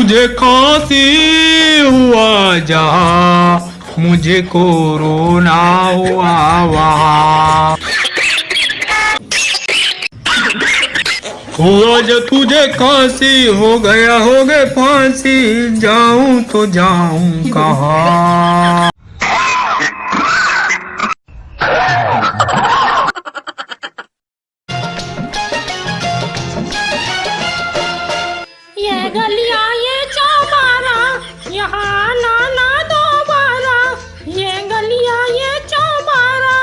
तुझे खांसी हुआ जहाँ मुझे कोरोना हुआ वहाँ। हुआ जो तुझे खांसी हो गया हो गए फांसी, जाऊं तो जाऊं कहाँ। ये गलियां ये चौबारा, यहाँ नाना दोबारा। ये गलियां ये चौबारा,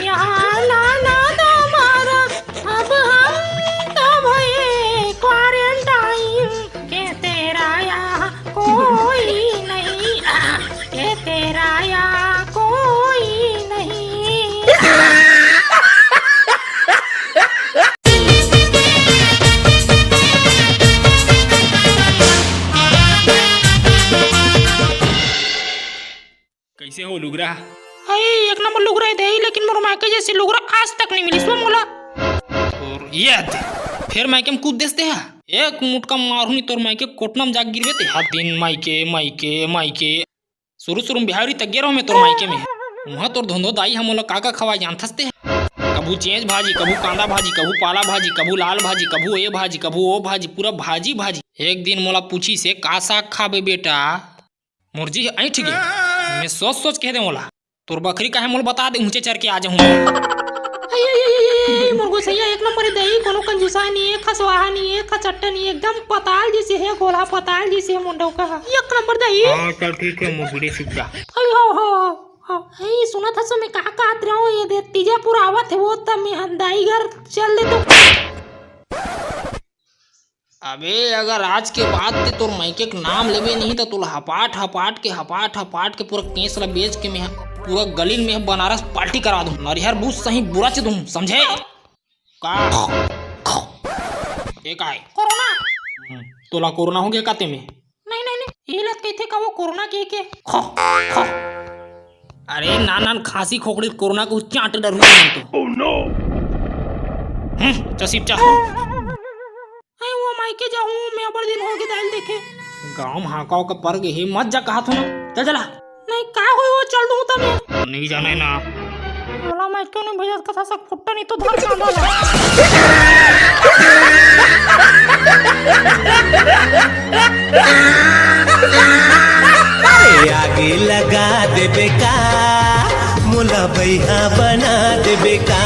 यहाँ नाना दोबारा। अब हम तो भये क्वारंटाइन, के तेरा यहाँ कोई नहीं, के तेरा यहाँ कोई नहीं। कैसे हो लुगरा? अरे एक नंबर लुग रहे थे, लेकिन मोर मायके जैसी लुगरा आज तक नहीं मिली इसमें मोला। और ये फिर मायके में कूद देते हैं, एक मुटका मारू नहीं तोर मायके कोटनम जाग गिरवे ते हाथ दिन मायके मायके मायके। शुरू शुरू में बिहारी तक गिरो मैं तोर मायके में, वहाँ तोर धंधो दाई हम लोग काका खवाई जानथसते हैं। कभू चेंज भाजी, कभू कांदा भाजी, कभू पाला भाजी, कभू लाल भाजी, कभू ए भाजी, कभू ओ भाजी, पूरा भाजी भाजी। एक दिन मोला पूछी से का साग खाबे बेटा, मुर्जी ऐठ गई। मैं सोच सोच कह दे मोला तोर बकरी का है, मोल बता दे ऊंचे चढ़ के आ जाऊं। मुर्गो सही एक नंबर दही, कोनो कंजूसा नहीं है, खसवाहा नहीं है, खचट्टा नहीं है, एकदम पताल जैसे है, गोला पताल जैसे है मुंडो का एक नंबर दही। हां चल ठीक है मुर्गी सीख जा। हे सुना था सो मैं कहा कहत रहा हूं, ये दे तीजापुर आवत है वो तब मैं हंदाई घर चल दे तो। अबे अगर आज के बाद ते तोर मायके के नाम लेवे नहीं तो तुला हपाट हपाट के पूरा केस ला बेच के मैं पूरा गलीन में बनारस पार्टी करा दूं, नरिहर बूझ सही बुरा चे दूं, समझे का? एक आए कोरोना तोला कोरोना हो गया काते में? नहीं नहीं नहीं ये लत कहते का वो कोरोना के अरे नान खांसी खोखड़ी कोरोना को चाट डर हुई तो। ओह नो चसिप चा वो मायके जाऊं मैं अबर दिन हो गए दाल देखे गांव में हाकाओ का पर गए मत जा कहा था ना, चल चला। नहीं का होई वो चल दूं तब मैं नहीं जाने ना बोला मैं क्यों नहीं भेजा कथा सक फुट्टा नहीं तो धर कांदा आगे लगा देबे का, मुला भैया बना देबे का।